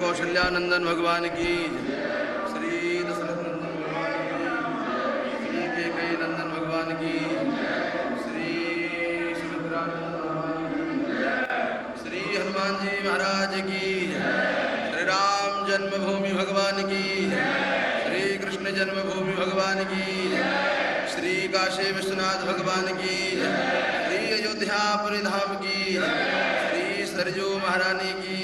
कौशल्यानंदन भगवान की, श्री दशरथ नंदन भगवान की, श्री कैकेयी नंदन भगवान की, श्री सुमित्रानंदन भगवान की, श्री हनुमान जी महाराज की, श्री राम जन्मभूमि भगवान की, श्री कृष्ण जन्मभूमि भगवान की, श्री काशी विश्वनाथ भगवान की, श्री अयोध्यापुरी धाम की, श्री सरजू महारानी की,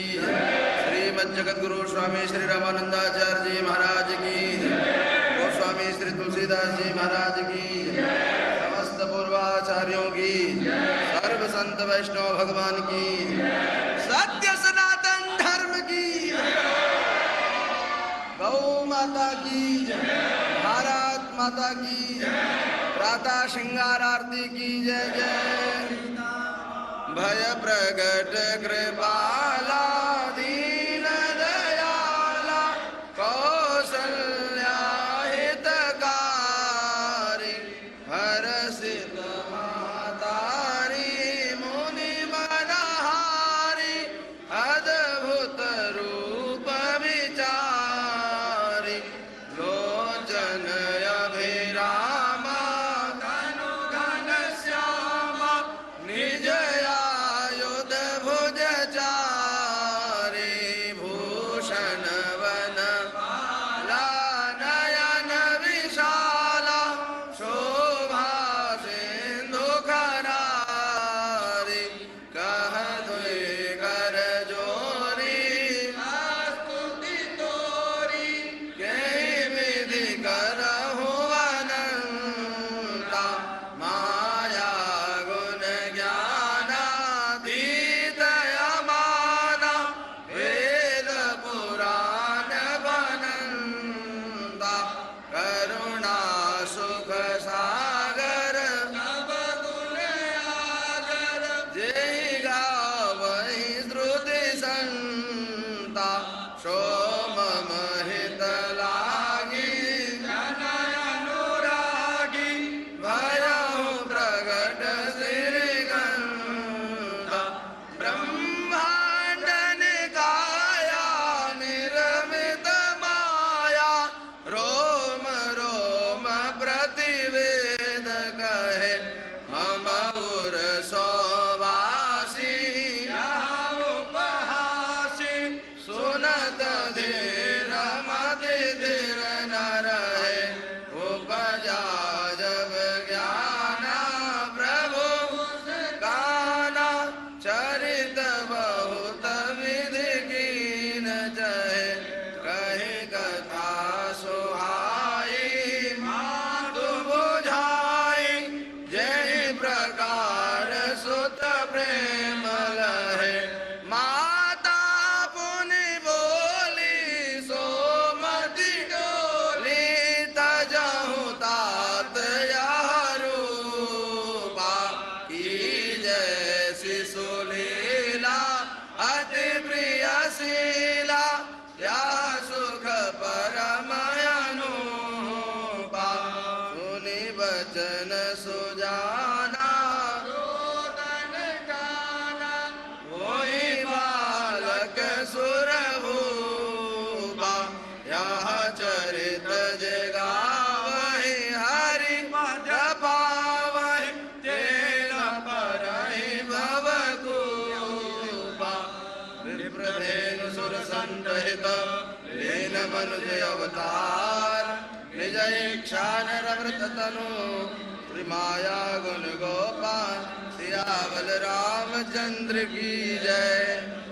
श्रीमद जगतगुरु स्वामी श्री रामानंदाचार्य जी महाराज की, गोस्वामी श्री तुलसीदास जी महाराज की, समस्त पूर्वाचार्यों की, सर्व संत वैष्णव भगवान की, सत्य सनातन धर्म की, गौ माता की, भारत माता की, प्रातः श्रृंगार आरती की जय जय। भय प्रगट कृपाला दीन दयाला कौसल्या हितकारी, हरसित मातारी मुनि मनहारी, अद्भुत रूप विचारी, लोचन अभिरामा तनु घनश्यामा, निज आयुध भुज चारे, भूषण वन माला नयन विशाला, शोभा सिंधु करारे, कहते कर जोरी स्तुति तोरी, कई विधि करहु अनंता, माया गुण ज्ञानातीत अमाना, वेद पुराण बनंता, करुणा सुख सागर नव गुण आगर, जय गावहि श्रुति संता, सोम महित लागी जन अनुरागी, भयहु प्रगट श्रीगंधा, ब्रह्मांड निकाया निर्मित माया, रोम रोम प्रतिवेद कहे, मम उर सौवासी यहाँ उपहासी, सुनत धीर मति धीर न रहे, उपजा जब ज्ञाना प्रभु गाना, चरित बहुत विधि कीन जहे, कही कथा सुहाई मातु बुझाई, जय प्रकार सुत प्रेम लहे, माता पुनि बोली सोमति डोली, तजहु तात यह रूपा, की जय शिशु लीला अति प्रिय शीला, या सुख परम अनुपा, सुनि बचन सुजाना रोदन गाना, होई बालक सुर भूपा, यह चरित जगावहि हरि पद पावहि, तेन परहि भवकूपा, विप्रधेनु सुर संरहित लीन मनुज अवतार, निज इच्छा नरवृत तनु, श्री माया गुण गोपाल, सियावल रामचंद्र की जय,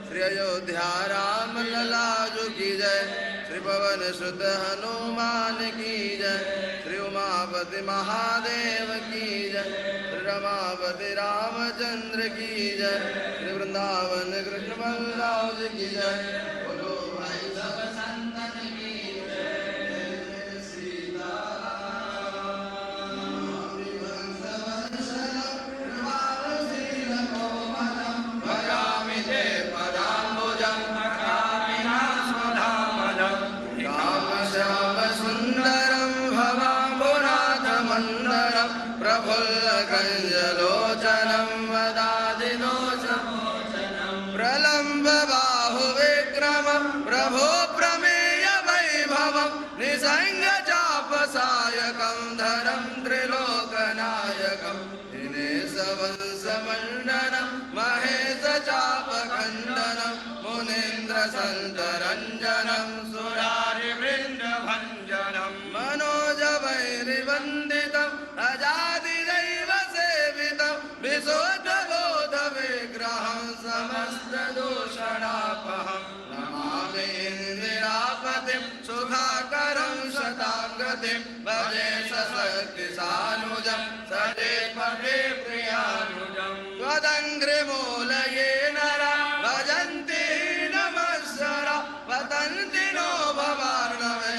श्री अयोध्या राम लला जो की जय, श्री पवन सुत हनुमान की जय, श्री उमापति महादेव की जय, श्री रमापति रामचंद्र की जय, श्री वृंदावन कृष्ण बलराम जी की जय, बोलो भाई सब संतन की जय, सीताराम हरिवंश वंशनम कृपालशील कोमलम, भजामि ते पदाम्बुजं नमामि नास्मधामजं, राम श्याम सुन्दरं भवाम्बुनाथ मन्दरं, प्रफुल्ल कञ्जलोचनं वदादिदोषमोचनं, प्रलम्ब बाहुविग्रहं नमः प्रभो प्रमेय वैभवं निसंगचापसायकं धरं त्रिलोकनायकं दिनेशवंशमण्डनं महेशचापखण्डनं मुनीन्द्रसन्तरञ्जनं सुरारिवृन्दभञ्जनं मनोजवैरिवन्दितं अजादिदैव सेवितं विशुद्धबोधविग्रहं समस्तदूषणापहं नमामि इन्दिरापतिं सुधाकरं शताङ्गतिं भजे सशक्तिसानुजं सदेपदे प्रियानुजं त्वदङ्घ्रिमूलये नरा भजन्ति नमस्सरा पतन्ति नो भवार्णवे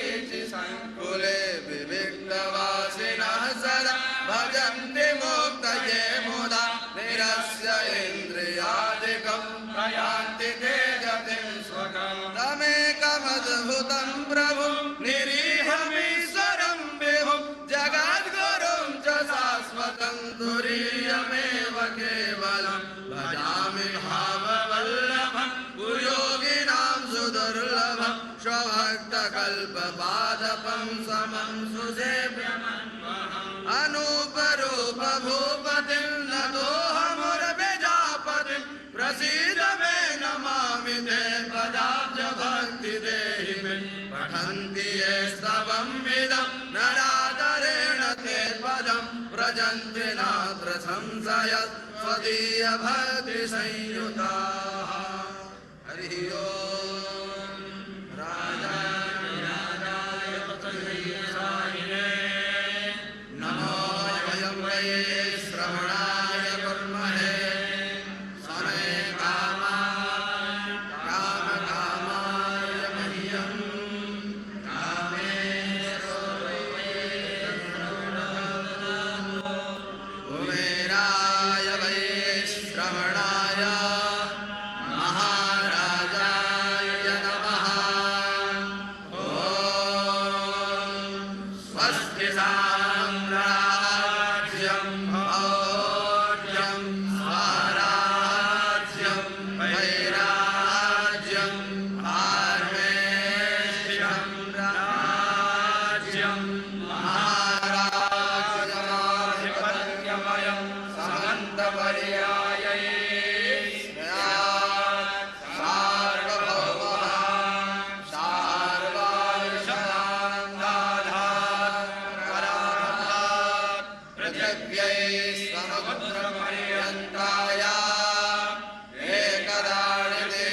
वितर्कवीचिसङ्कुले विविक्तवासिनः सदा भजन्ति मुक्तये मुदा निरस्य इन्द्रियादिकं प्रयान्ति ते गतिं स्वकं तमेकमद्भुतं प्रभुं निरीहमीश्वरं विभुं जगद्गुरुं च शाश्वतं तुरीयमेव केवलं भजामि भाववल्लभं भूयोगिनां सुदुर्लभं स्वभक्तकल्पपादपं समं सुसेव्यमन्महम् अनूपरूपभूपतिं नतोऽहमुर्विजापतिं प्रसीद मे नमामि ते पदाब्जभक्तिदेहि मे पठन्ति ये स्तवं विदं नरादरेण ते पदं व्रजन्ति नात्र संशयः स्वदीयभक्तिसंयुताः हरिः ओम् राजाय पतये नमो वयं वै श्रवणाय कुर्महे समे कामकामाय मह्यं कुबेराय वै श्रवणाय महाराजाय नमः ॐ स्वस्ति साम्राज्यं भौज्यं स्वराज्यं वैराज्यं पारमेष्ठ्यं राज्यं महाराज्यमाधिपत्यमयं समन्तपर्यायै सार्वभौमः सार्वायुषान्धाधात् पृथिव्यै समुद्रपर्यन्ताय एकदाणिते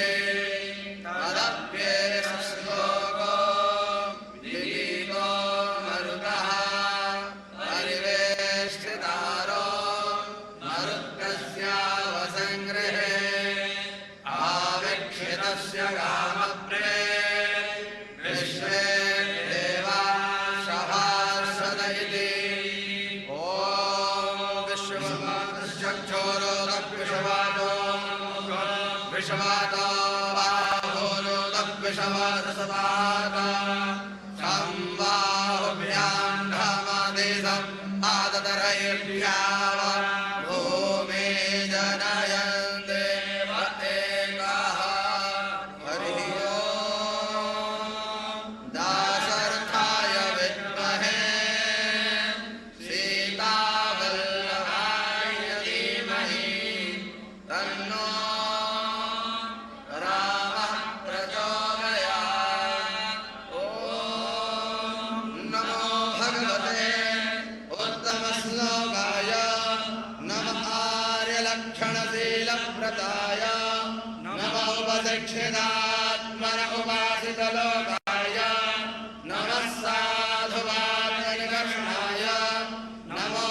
तदप्येष श्लोको विगीतो मरुतः परिवेष्टितारो मरुत्कस्यावसङ्गृहे आविक्षितस्य कामप्रे विश्वे देवा सभासद इति ॐ विश्वचक्षोरोदविश्वातो विश्वातो बाहोरोदविश्वासपाता संबाहुभ्यां धामादेशम् आदतरैर्भ्यावा भूमे जनयन्ते एकः हरिः ओम् दाशरथाय विद्महे सीतावल्लभाय धीमहि तन्नो रामः प्रचोदयात् ॐ नमो भगवते उत्तमश्लोकाय नमः आर्यलक्षणशीलव्रताय नमो उपदक्षिणात्मन उपासितलोकाय नमः साधुवाक्यनिकर्षणाय नमो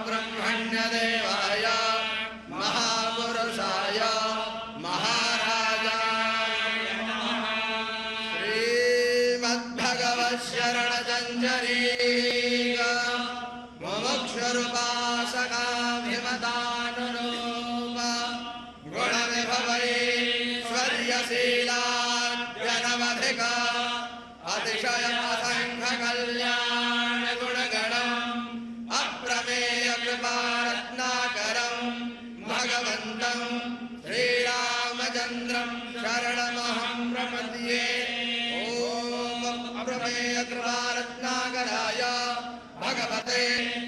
ब्रह्मण्यदेवाय महापुरुषाय महाराजाय नमः श्रीमद्भगवच्छरणचञ्चरीक मुमुक्षुरुपासकाभिमतानुरूप गुणविभवैश्वर्यशीलाद्यनवधिक अतिशयमसङ्ख्यकल्याणगुणगणम् अप्रमेयकृपारत्नाकरम् भगवन्तम् श्रीरामचन्द्रम् शरणं अग्रवारत्नाकराय भगवते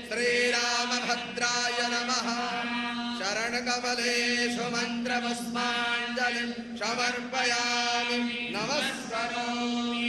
श्रीरामभद्राय नमः। शरणकमलेषु मन्त्रपुष्पाञ्जलिं समर्पयामि नमस्करोमि।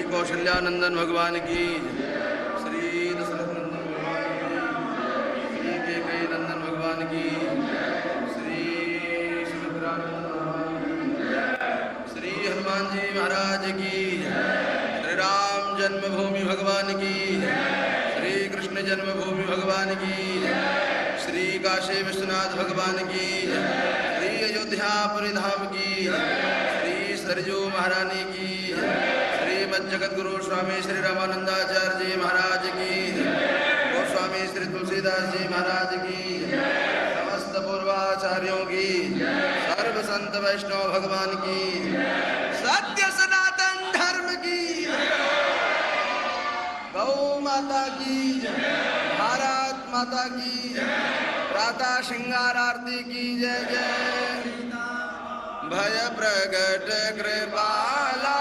कौशल्यानंदन भगवान की, श्री दशरथ नंदन भगवान की, श्री केकई नंदन भगवान की, श्री सुमित्रानंदन भगवान की, श्री हनुमान जी महाराज की, श्री राम जन्मभूमि भगवान की, श्री कृष्ण जन्मभूमि भगवान की, श्री काशी विश्वनाथ भगवान की, श्री अयोध्यापुरी धाम की, श्री सरजू महारानी की, जगत गुरु स्वामी श्री रामानंदाचार्य जी महाराज की, गोस्वामी श्री तुलसीदास जी महाराज की, समस्त पूर्वाचार्यों की, सर्व संत वैष्णव भगवान की, सत्य सनातन धर्म की, गौ माता की, भारत माता की, प्रातः श्रृंगार आरती की जय जय। भय प्रगट कृपाला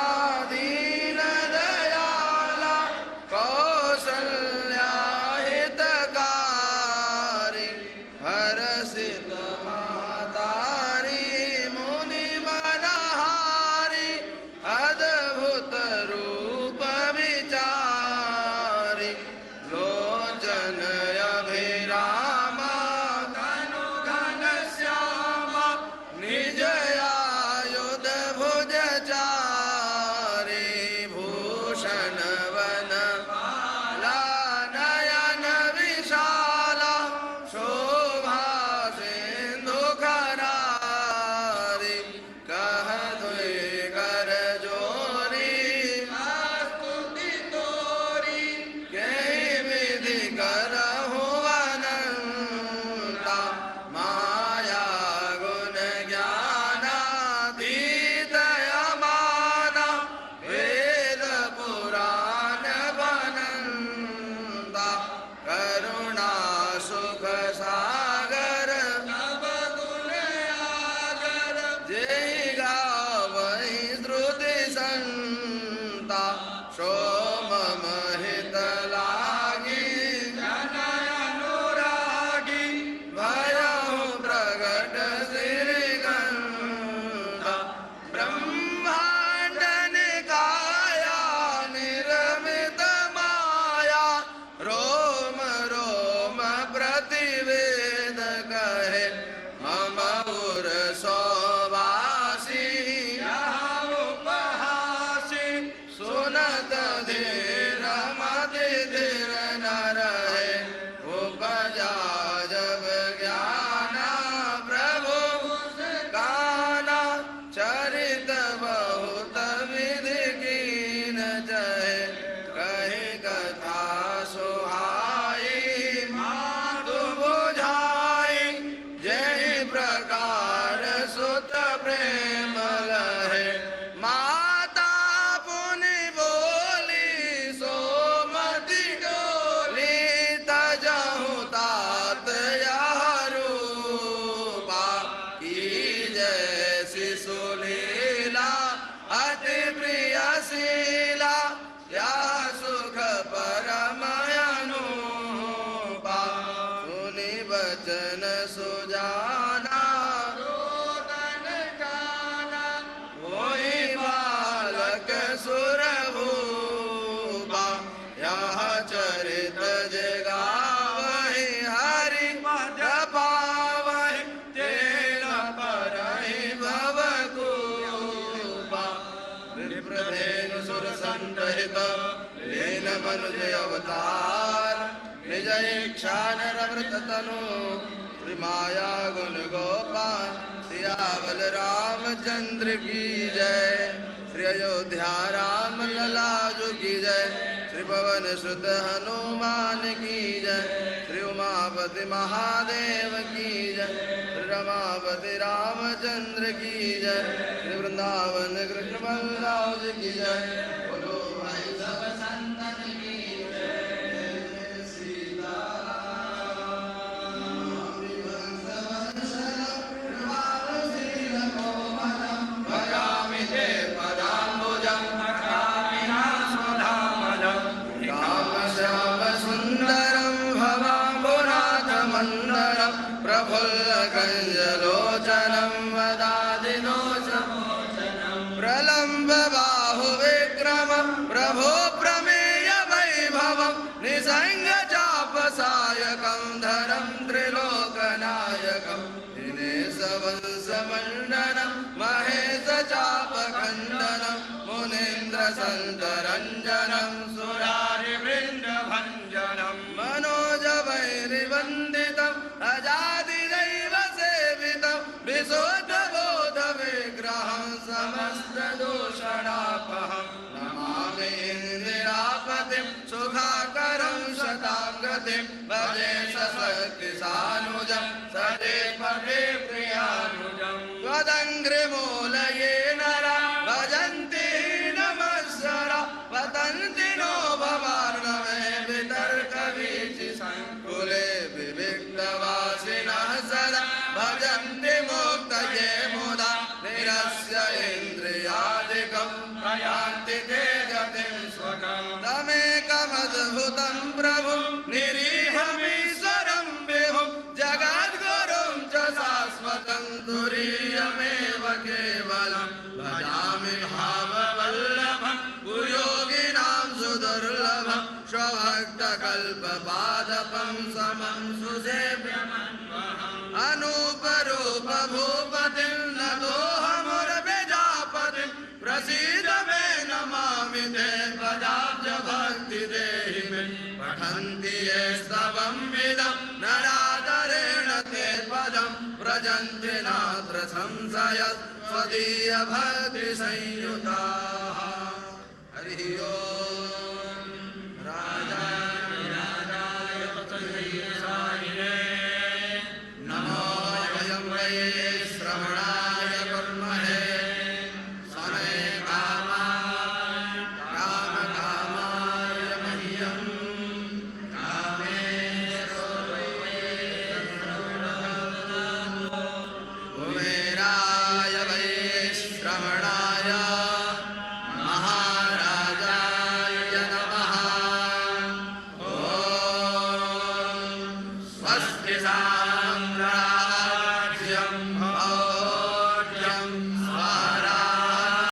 प्रतिवेदन दीन मनुज अवतार निज इच्छा नरवृत तनु श्री माया गुण गोपाल सियावल रामचंद्र की जय। श्री अयोध्या राम लला जो की जय। श्री पवन सुत हनुमान की जय। श्री उमापति महादेव की जय। श्री रमापति रामचंद्र की जय। श्री वृंदावन कृष्ण बलराम जी की जय। बोलो भाई सब संतन की जय। प्रफुल्लकञ्जलोचनं वदादिदोषमोचनं प्रलम्ब बाहुविक्रमं प्रभो प्रमेय वैभवं निसङ्गचापसायकं धरं त्रिलोकनायकं दिनेशवंशमण्डनं महेशचापखण्डनं मुनीन्द्रसन्तरञ्जनं सुरारिवृन्दभञ्जनं मनोजवैरिवन्दितम् अजादिदैव सेवितं विशुद्धबोधविग्रहं समस्तदूषणापहं नमामि इन्दिरापतिं सुखाकरं शताङ्गतिं भजे सशक्तिसानुजं सदेपते प्रियानुजं त्वदङ्घ्रिमूलये नरा भजन्ति नमस्सरा वदन्ति नो भवार्णवे वितर्कवीचिसङ्कुले विविक्तवासिनः सदा भजन्ति मुक्तये मुदा निरस्य इन्द्रियादिकं प्रयान्ति ते गतिं स्वकं तमेकमद्भुतं प्रभुं निरीहमीश्वरं विभुं जगद्गुरुं च शाश्वतं तुरीयमेव केवलं भजामि भाववल्लभं भूयोगिनां सुदुर्लभं स्वभक्तकल्पपादपं समं सुसेव्यमन्वहम् अनूपरूप भूपतिं नतोऽहमुर्विजापतिं प्रसीद मे नमामि ते पदाब्जभक्तिदेहि मे पठन्ति ये स्तवं विदं नरादरेण ते पदं व्रजन्ति नात्र संशयः स्वदीयभक्तिसंयुताः। हरिः ओम्। राजाय पतये नमो वयं वै श्रवणाय कुर्महे समे कामाय कामकामाय मह्यं कुबेराय वै श्रवणाय महाराजाय नमः। ॐ स्वस्ति साम्राज्यम्